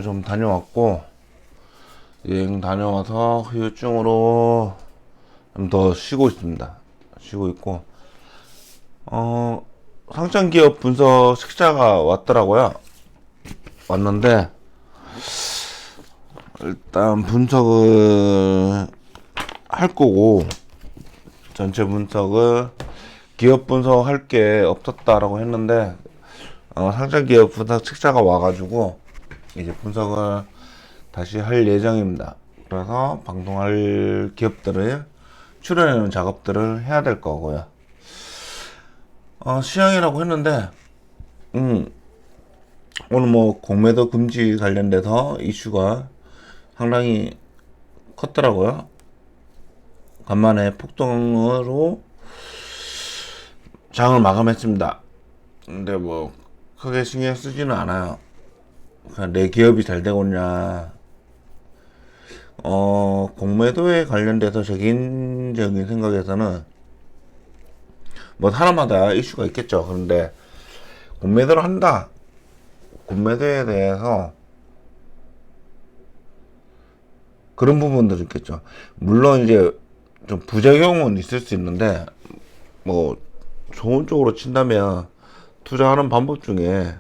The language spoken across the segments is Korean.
여행을 좀 다녀왔고, 여행 다녀와서 후유증으로 좀 더 쉬고 있습니다. 쉬고 있고, 상장기업 분석 식자가 왔더라고요. 왔는데, 일단 분석을 할 거고, 전체 분석을 기업 분석할 게 없었다라고 했는데, 상장기업 분석 식자가 와가지고, 이제 분석을 다시 할 예정입니다. 그래서 방송할 기업들을 출연하는 작업들을 해야 될 거고요. 시향이라고 했는데, 오늘 뭐 공매도 금지 관련돼서 이슈가 상당히 컸더라고요. 간만에 폭등으로 장을 마감했습니다. 근데 뭐 크게 신경 쓰지는 않아요. 그냥 내 기업이 잘 되고 있냐. 공매도에 관련돼서 제 개인적인 생각에서는 뭐 사람마다 이슈가 있겠죠. 그런데 공매도를 한다. 공매도에 대해서 그런 부분들이 있겠죠. 물론 이제 좀 부작용은 있을 수 있는데 뭐 좋은 쪽으로 친다면 투자하는 방법 중에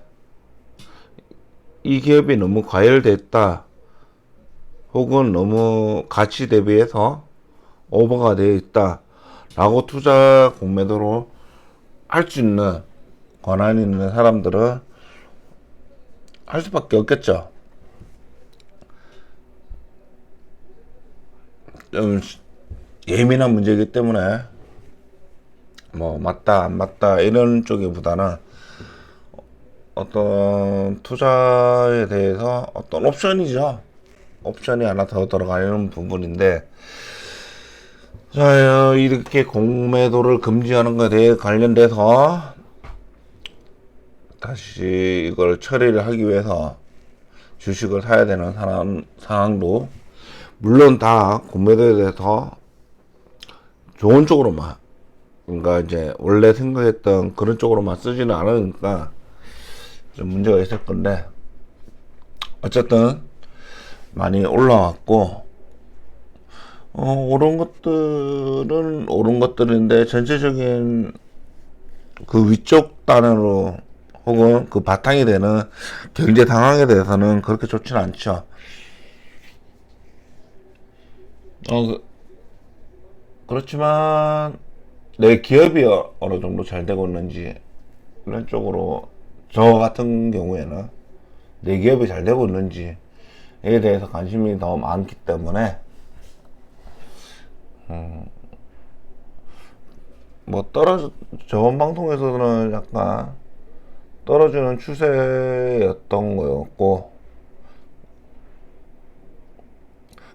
이 기업이 너무 과열됐다. 혹은 너무 가치 대비해서 오버가 되어 있다 라고 투자 공매도로 할 수 있는 권한이 있는 사람들은 할 수밖에 없겠죠. 좀 예민한 문제이기 때문에 뭐 맞다 안 맞다 이런 쪽보다는 어떤 투자에 대해서 어떤 옵션이죠. 옵션이 하나 더 들어가는 부분인데, 자, 이렇게 공매도를 금지하는 것에 대해 관련돼서 다시 이걸 처리를 하기 위해서 주식을 사야 되는 상황도 물론 다 공매도에 대해서 좋은 쪽으로만, 그러니까 이제 원래 생각했던 그런 쪽으로만 쓰지는 않으니까 좀 문제가 있을 건데, 어쨌든 많이 올라왔고, 오른 것들은 오른 것들인데 전체적인 그 위쪽 단으로 혹은 그 바탕이 되는 경제 상황에 대해서는 그렇게 좋지는 않죠. 그렇지만 내 기업이 어느 정도 잘 되고 있는지 이런 쪽으로 저 같은 경우에는 내 기업이 잘 되고 있는지에 대해서 관심이 더 많기 때문에 뭐 저번 방송에서는 약간 떨어지는 추세였던 거였고,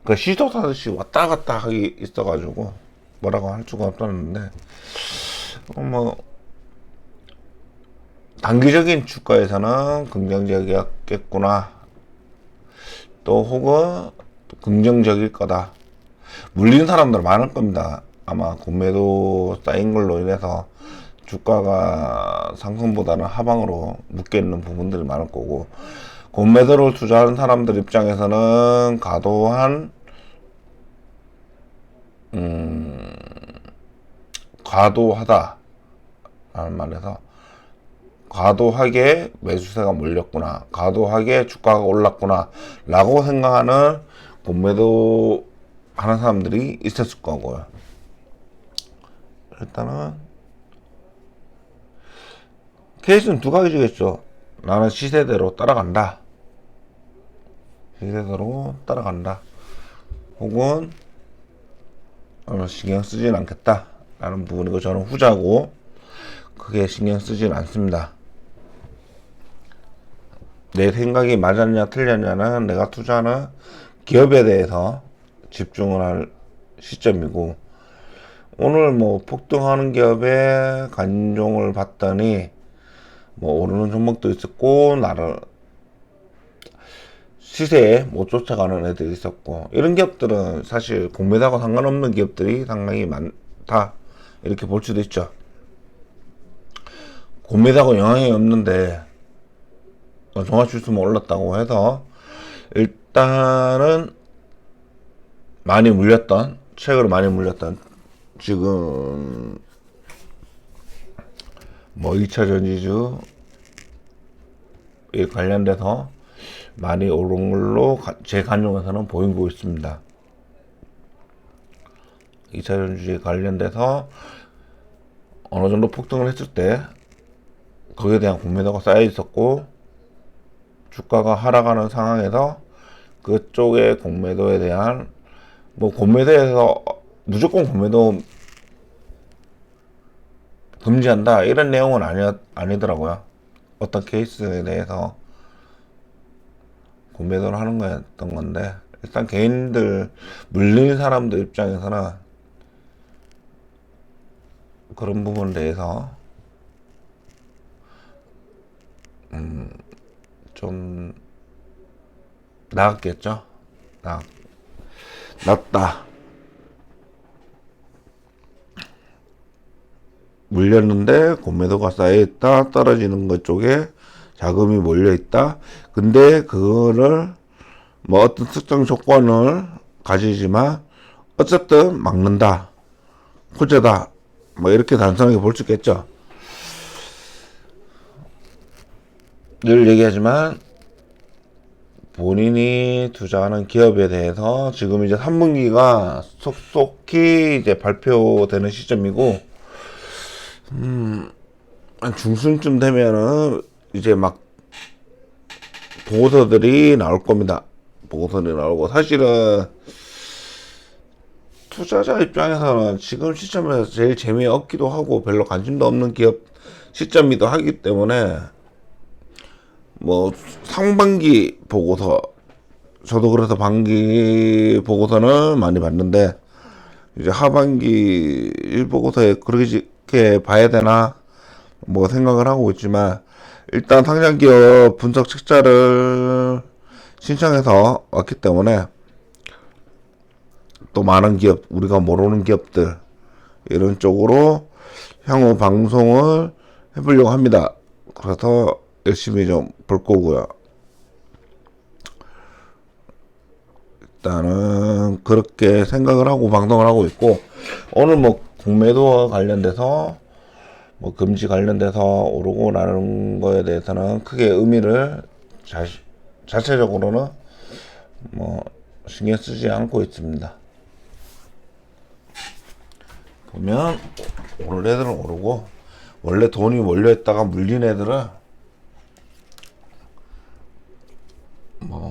그 시도 타듯이 왔다 갔다 하기 있어가지고 뭐라고 할 수가 없었는데, 뭐 단기적인 주가에서는 긍정적이었겠구나, 또 혹은 긍정적일 거다. 물린 사람들 많을 겁니다. 아마 공매도 쌓인 걸로 인해서 주가가 상승보다는 하방으로 묶여있는 부분들이 많을 거고, 공매도를 투자하는 사람들 입장에서는 과도하다 라는 말에서 과도하게 매수세가 몰렸구나, 과도하게 주가가 올랐구나 라고 생각하는 공매도 하는 사람들이 있었을 거고요. 일단은 케이스는 두 가지겠죠. 나는 시세대로 따라간다. 시세대로 따라간다. 혹은 신경 쓰진 않겠다 라는 부분이고, 저는 후자고 크게 신경 쓰진 않습니다. 내 생각이 맞았냐 틀렸냐는 내가 투자하는 기업에 대해서 집중을 할 시점이고, 오늘 뭐 폭등하는 기업에 관종을 봤더니 뭐 오르는 종목도 있었고, 나를 시세에 못 쫓아가는 애들이 있었고, 이런 기업들은 사실 공매도하고 상관없는 기업들이 상당히 많다 이렇게 볼 수도 있죠. 공매도하고 영향이 없는데 종합지수만 올랐다고 해서 일단은 최근에 많이 물렸던 지금 뭐 2차 전지주에 관련돼서 많이 오른 걸로 제 관점에서는 보이고 있습니다. 2차 전지주에 관련돼서 어느 정도 폭등을 했을 때 거기에 대한 공매도가 쌓여 있었고, 주가가 하락하는 상황에서 그쪽의 공매도에 대한, 뭐 공매도에서 무조건 공매도 금지한다 이런 내용은 아니더라고요. 어떤 케이스에 대해서 공매도를 하는 거였던 건데, 일단 개인들 물린 사람들 입장에서는 그런 부분에 대해서 좀 나았겠죠. 낫다. 물렸는데 공매도가 쌓여있다. 떨어지는 것 쪽에 자금이 몰려있다. 근데 그거를 뭐 어떤 특정 조건을 가지지만 어쨌든 막는다. 호재다. 뭐 이렇게 단순하게 볼 수 있겠죠. 늘 얘기하지만 본인이 투자하는 기업에 대해서 지금 이제 3분기가 속속히 이제 발표되는 시점이고, 한 중순쯤 되면은 이제 막 보고서들이 나올 겁니다. 보고서들이 나오고, 사실은 투자자 입장에서는 지금 시점에서 제일 재미없기도 하고 별로 관심도 없는 기업 시점이기도 하기 때문에, 뭐 상반기 보고서, 저도 그래서 반기 보고서는 많이 봤는데 이제 하반기 1보고서에 그렇게 봐야 되나 뭐 생각을 하고 있지만, 일단 상장기업 분석 책자를 신청해서 왔기 때문에 또 많은 기업, 우리가 모르는 기업들 이런 쪽으로 향후 방송을 해보려고 합니다. 그래서 열심히 좀 볼 거고요. 일단은 그렇게 생각을 하고 방송을 하고 있고, 오늘 뭐 공매도와 관련돼서 뭐 금지 관련돼서 오르고 나는 거에 대해서는 크게 의미를 자체적으로는 뭐 신경 쓰지 않고 있습니다. 보면 오늘 애들은 오르고, 원래 돈이 몰려있다가 물린 애들은 뭐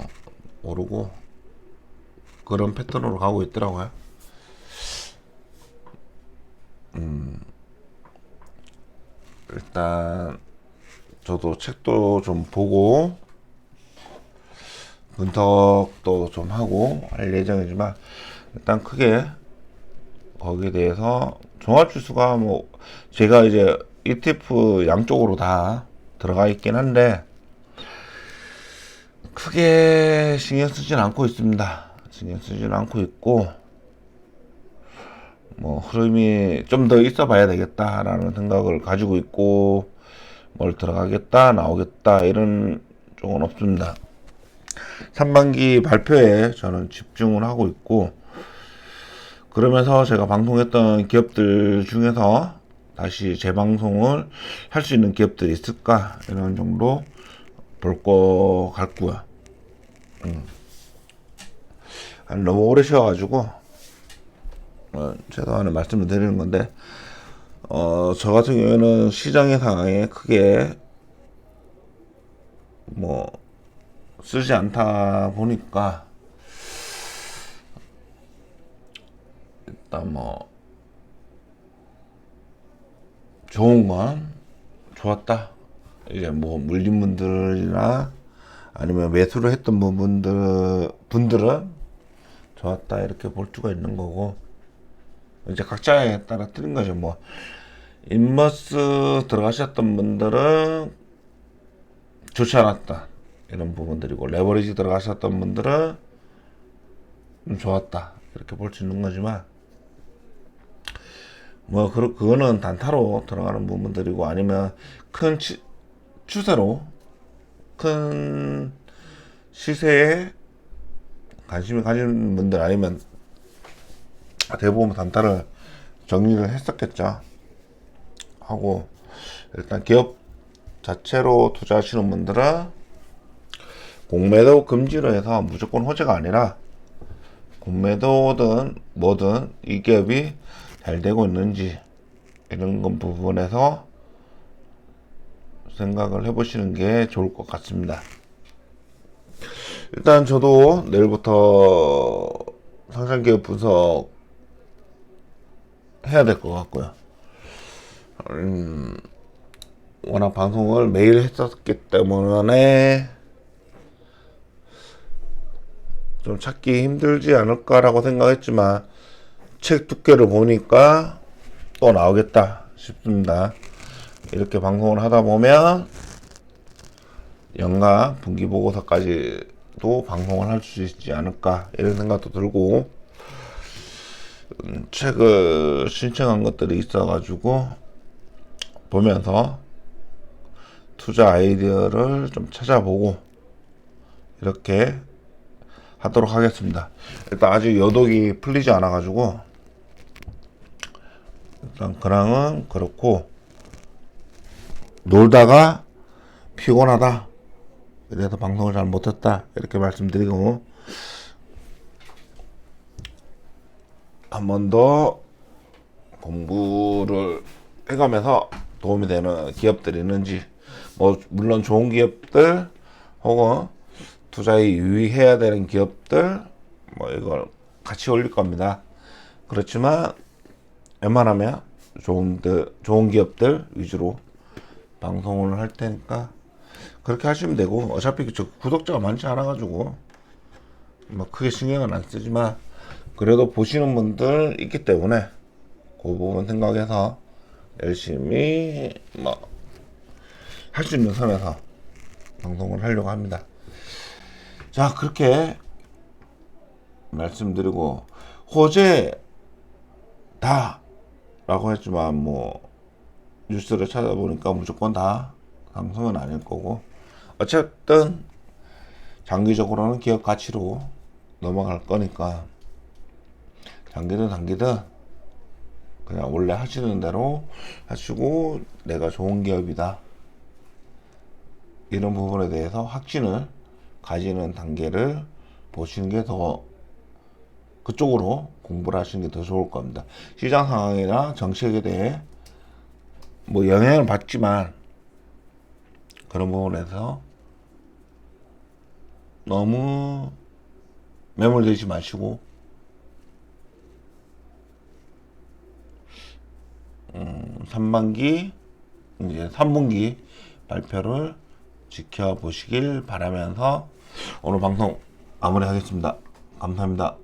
오르고 그런 패턴으로 가고 있더라고요. 일단 저도 책도 좀 보고 분석도 좀 하고 할 예정이지만, 일단 크게 거기에 대해서 종합지수가 뭐 제가 이제 ETF 양쪽으로 다 들어가 있긴 한데 크게 신경 쓰진 않고 있습니다. 신경 쓰진 않고 있고, 뭐 흐름이 좀 더 있어 봐야 되겠다라는 생각을 가지고 있고, 뭘 들어가겠다 나오겠다 이런 쪽은 없습니다. 3반기 발표에 저는 집중을 하고 있고, 그러면서 제가 방송했던 기업들 중에서 다시 재방송을 할 수 있는 기업들이 있을까 이런 정도 볼 거 같고요. 너무 오래 쉬어가지고 죄송하는 말씀을 드리는 건데, 저 같은 경우에는 시장의 상황에 크게 뭐 쓰지 않다 보니까 일단 뭐 좋은 건 좋았다. 이제 뭐 물린 분들이나 아니면 매수를 했던 분들은 좋았다 이렇게 볼 수가 있는 거고, 이제 각자에 따라 틀린 거죠. 뭐 인머스 들어가셨던 분들은 좋지 않았다 이런 부분들이고, 레버리지 들어가셨던 분들은 좋았다 이렇게 볼 수 있는 거지만, 뭐 그거는 단타로 들어가는 부분들이고, 아니면 큰 추세로 큰 시세에 관심이 가진 분들 아니면 대부분 단타를 정리를 했었겠죠. 하고 일단 기업 자체로 투자하시는 분들은 공매도 금지로 해서 무조건 호재가 아니라 공매도든 뭐든 이 기업이 잘 되고 있는지 이런 건 부분에서 생각을 해보시는 게 좋을 것 같습니다. 일단 저도 내일부터 상장기업 분석 해야 될 것 같고요. 워낙 방송을 매일 했었기 때문에 좀 찾기 힘들지 않을까라고 생각했지만 책 두께를 보니까 또 나오겠다 싶습니다. 이렇게 방송을 하다 보면 연간 분기 보고서까지도 방송을 할 수 있지 않을까 이런 생각도 들고, 책을 신청한 것들이 있어가지고 보면서 투자 아이디어를 좀 찾아보고 이렇게 하도록 하겠습니다. 일단 아직 여독이 풀리지 않아가지고 일단 근황은 그렇고, 놀다가 피곤하다 그래서 방송을 잘 못했다 이렇게 말씀드리고, 한 번 더 공부를 해가면서 도움이 되는 기업들이 있는지, 뭐 물론 좋은 기업들 혹은 투자에 유의해야 되는 기업들 뭐 이걸 같이 올릴 겁니다. 그렇지만 웬만하면 좋은 기업들 위주로 방송을 할 테니까 그렇게 하시면 되고, 어차피 저 구독자가 많지 않아 가지고 뭐 크게 신경은 안 쓰지만 그래도 보시는 분들 있기 때문에 그 부분 생각해서 열심히 뭐 할 수 있는 선에서 방송을 하려고 합니다. 자, 그렇게 말씀드리고, 호재다 라고 했지만 뭐 뉴스를 찾아보니까 무조건 다 상승은 아닐 거고, 어쨌든 장기적으로는 기업 가치로 넘어갈 거니까 장기든 단기든 그냥 원래 하시는 대로 하시고, 내가 좋은 기업이다 이런 부분에 대해서 확신을 가지는 단계를 보시는 게 더, 그쪽으로 공부를 하시는 게 더 좋을 겁니다. 시장 상황이나 정책에 대해 뭐 영향을 받지만 그런 부분에서 너무 매몰되지 마시고, 3분기 이제 3분기 발표를 지켜보시길 바라면서 오늘 방송 마무리하겠습니다. 감사합니다.